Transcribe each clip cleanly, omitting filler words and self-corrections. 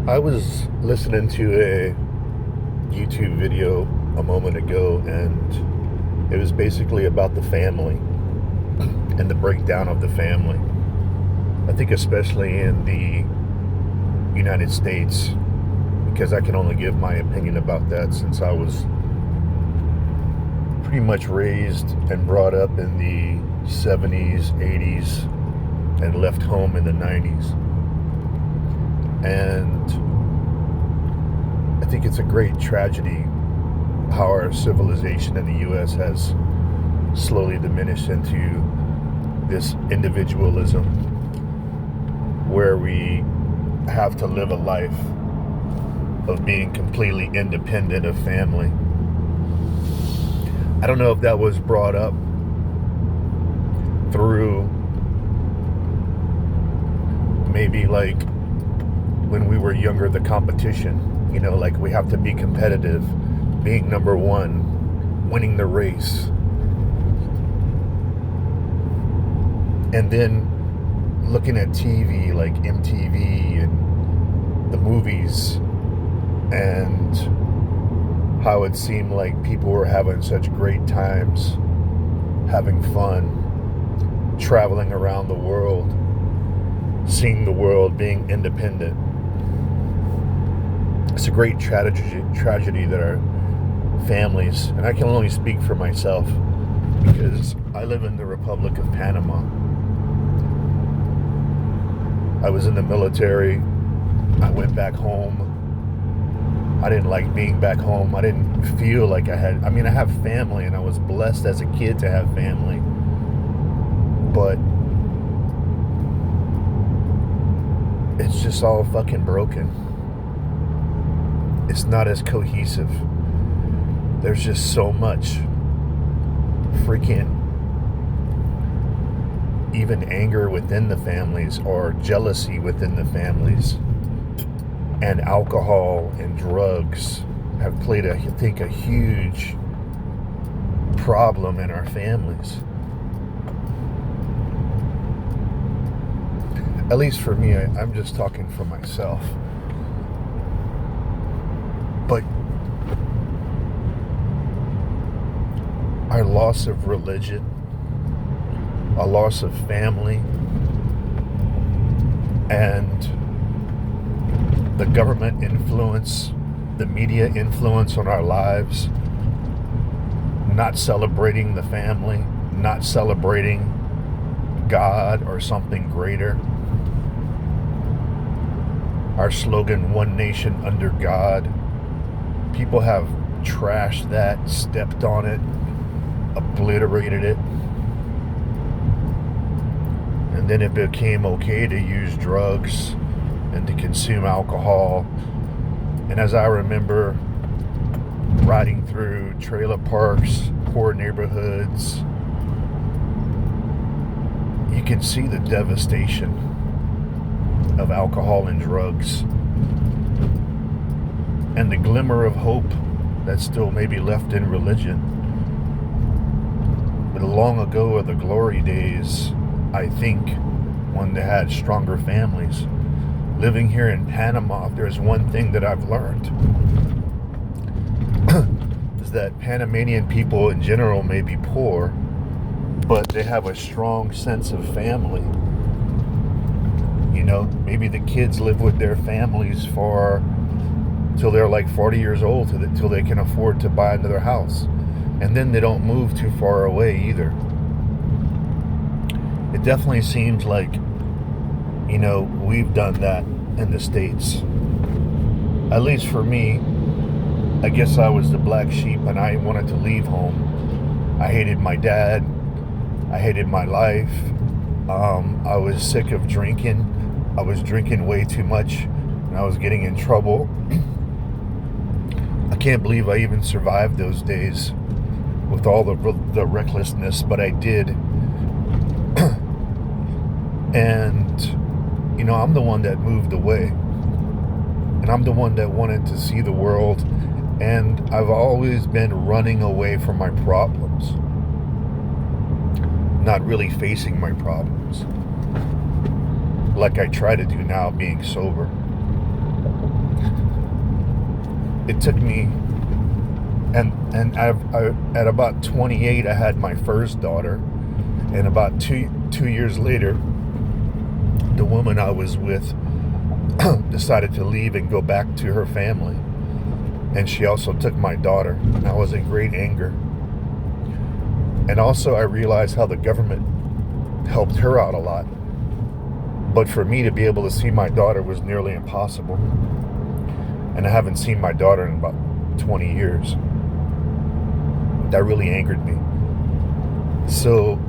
I was listening to a YouTube video a moment ago, and it was basically about the family and the breakdown of the family. I think especially in the United States, because I can only give my opinion about that since I was pretty much raised and brought up in the 70s, 80s, and left home in the 90s. And I think it's a great tragedy how our civilization in the U.S. has slowly diminished into this individualism where we have to live a life of being completely independent of family. I don't know if that was brought up through maybe like when we were younger, the competition, like we have to be competitive, being number one, winning the race. And then looking at TV like MTV and the movies, and how it seemed like people were having such great times, having fun, traveling around the world, seeing the world, being independent. It's a great tragedy that our families, and I can only speak for myself because I live in the Republic of Panama. I was in the military. I went back home. I didn't like being back home. I didn't feel like I have family, and I was blessed as a kid to have family. But it's just all fucking broken. It's not as cohesive. There's just so much freaking even anger within the families, or jealousy within the families. And alcohol and drugs have played, I think, a huge problem in our families. At least for me, I'm just talking for myself. But our loss of religion, a loss of family, and the government influence, the media influence on our lives, not celebrating the family, not celebrating God or something greater. Our slogan, one nation under God, people have trashed that, stepped on it, obliterated it. And then it became okay to use drugs and to consume alcohol. And as I remember riding through trailer parks, poor neighborhoods, you can see the devastation of alcohol and drugs, and the glimmer of hope that's still maybe left in religion. But long ago are the glory days, I think, when they had stronger families. Living here in Panama, if there's one thing that I've learned, is that Panamanian people in general may be poor, but they have a strong sense of family. Maybe the kids live with their families till they're like 40 years old, till they can afford to buy another house. And then they don't move too far away either. It definitely seems like, we've done that in the States. At least for me, I guess I was the black sheep and I wanted to leave home. I hated my dad. I hated my life. I was sick of drinking. I was drinking way too much and I was getting in trouble. I can't believe I even survived those days with all the recklessness, but I did. And I'm the one that moved away, and I'm the one that wanted to see the world, and I've always been running away from my problems, not really facing my problems like I try to do now, being sober. it took me, and at about 28, I had my first daughter, and about two years later, the woman I was with decided to leave and go back to her family, and she also took my daughter. And I was in great anger, and also I realized how the government helped her out a lot, but for me to be able to see my daughter was nearly impossible, and I haven't seen my daughter in about 20 years. That really angered me. So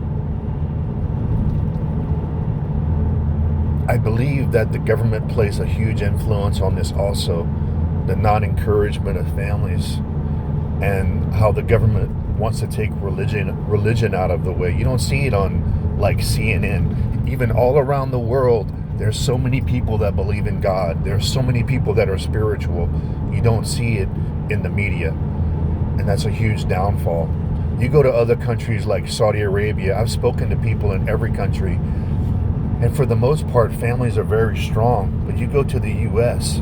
I believe that the government plays a huge influence on this also, the non-encouragement of families, and how the government wants to take religion out of the way. You don't see it on like CNN. Even all around the world, there's so many people that believe in God. There's so many people that are spiritual. You don't see it in the media, and that's a huge downfall. You go to other countries like Saudi Arabia. I've spoken to people in every country, and for the most part, families are very strong. But you go to the U.S.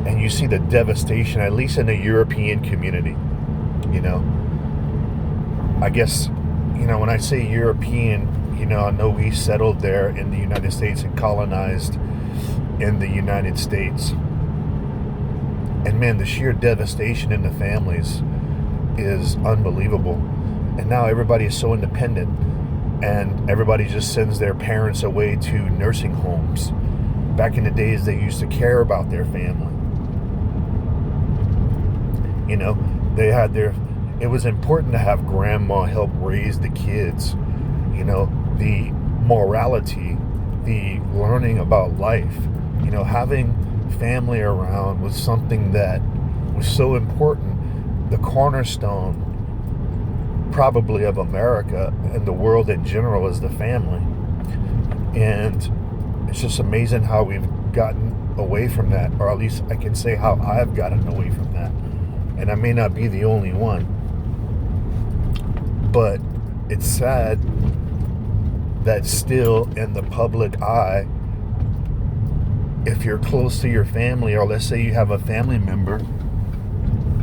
and you see the devastation, at least in the European community. You know, I guess, when I say European, I know we settled there in the United States and colonized in the United States. And man, the sheer devastation in the families is unbelievable. And now everybody is so independent, and everybody just sends their parents away to nursing homes. Back in the days, they used to care about their family. It was important to have grandma help raise the kids. The morality, the learning about life, having family around was something that was so important. The cornerstone probably of America and the world in general is the family. And it's just amazing how we've gotten away from that, or at least I can say how I've gotten away from that. And I may not be the only one, but it's sad that still in the public eye, if you're close to your family, or let's say you have a family member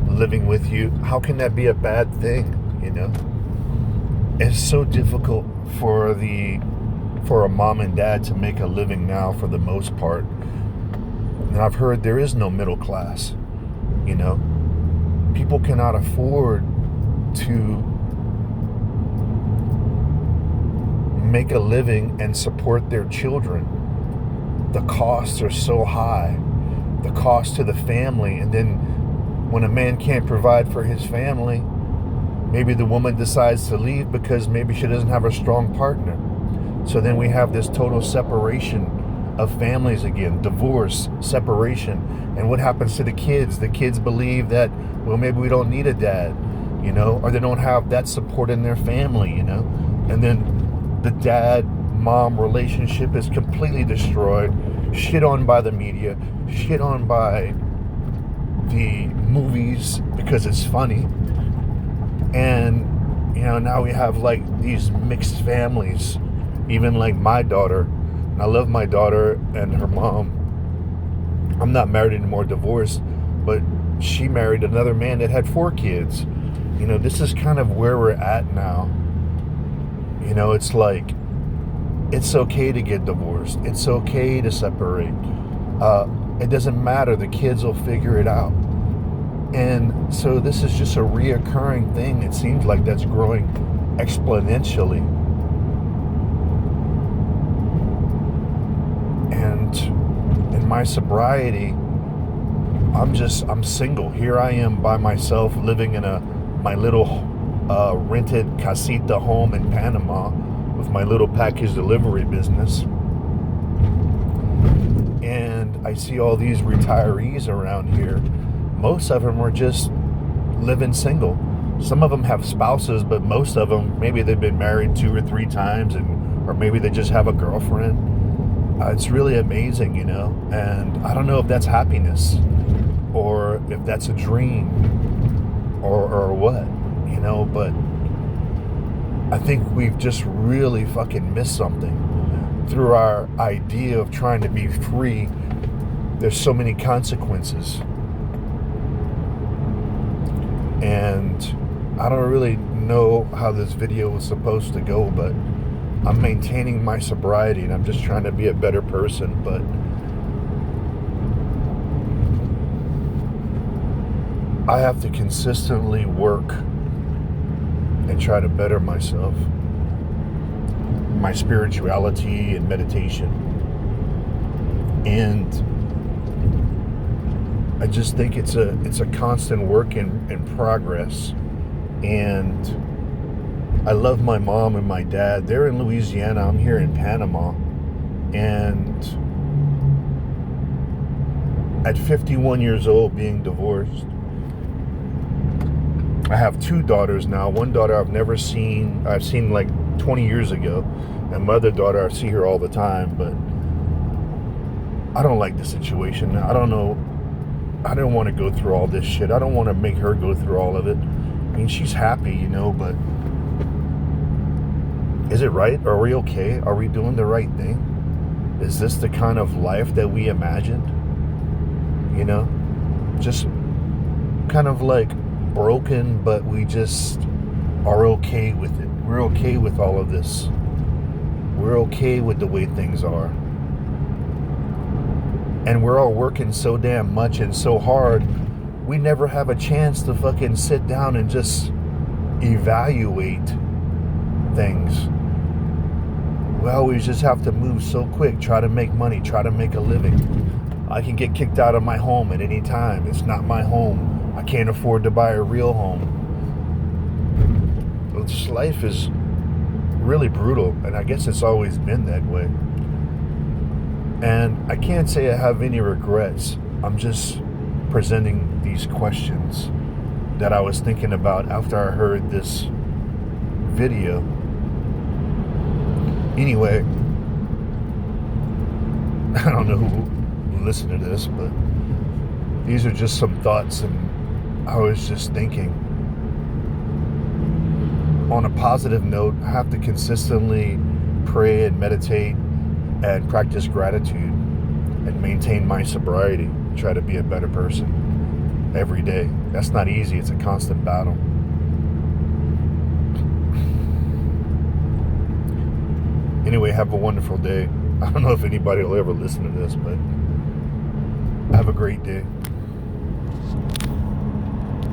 living with you, how can that be a bad thing? It's so difficult for a mom and dad to make a living now, for the most part. And I've heard there is no middle class. People cannot afford to make a living and support their children. The costs are so high, the cost to the family. And then when a man can't provide for his family, maybe the woman decides to leave because maybe she doesn't have a strong partner. So then we have this total separation of families again, divorce, separation. And what happens to the kids? The kids believe that, well, maybe we don't need a dad, or they don't have that support in their family, and then the dad-mom relationship is completely destroyed, shit on by the media, shit on by the movies because it's funny. And now we have like these mixed families, even like my daughter. And I love my daughter and her mom. I'm not married anymore, divorced, but she married another man that had 4 kids. This is kind of where we're at now. It's like, it's okay to get divorced. It's okay to separate. It doesn't matter. The kids will figure it out. And so this is just a reoccurring thing. It seems like that's growing exponentially. And in my sobriety, I'm single. Here I am by myself, living in my little rented casita home in Panama with my little package delivery business. And I see all these retirees around here. Most of them are just living single. Some of them have spouses, but most of them, maybe they've been married 2 or 3 times, or maybe they just have a girlfriend. It's really amazing, and I don't know if that's happiness or if that's a dream or what, but I think we've just really fucking missed something through our idea of trying to be free. There's so many consequences. And I don't really know how this video was supposed to go, but I'm maintaining my sobriety and I'm just trying to be a better person. But I have to consistently work and try to better myself, my spirituality and meditation. And I just think it's a constant work in progress. And I love my mom and my dad. They're in Louisiana. I'm here in Panama. And at 51 years old, being divorced, I have two daughters now. One daughter I've never seen. I've seen like 20 years ago. And my other daughter, I see her all the time. But I don't like the situation. I don't know. I don't want to go through all this shit. I don't want to make her go through all of it. I mean, she's happy, you know, but is it right? Are we okay? Are we doing the right thing? Is this the kind of life that we imagined? You know? Just kind of like broken, but we just are okay with it. We're okay with all of this. We're okay with the way things are. And we're all working so damn much and so hard, we never have a chance to fucking sit down and just evaluate things. We always just have to move so quick, try to make money, try to make a living. I can get kicked out of my home at any time. It's not my home. I can't afford to buy a real home. This life is really brutal, and I guess it's always been that way. And I can't say I have any regrets. I'm just presenting these questions that I was thinking about after I heard this video. Anyway, I don't know who will listen to this, but these are just some thoughts, and I was just thinking. On a positive note, I have to consistently pray and meditate and practice gratitude and maintain my sobriety, try to be a better person every day. That's not easy. It's a constant battle. Anyway, have a wonderful day. I don't know if anybody will ever listen to this, but have a great day.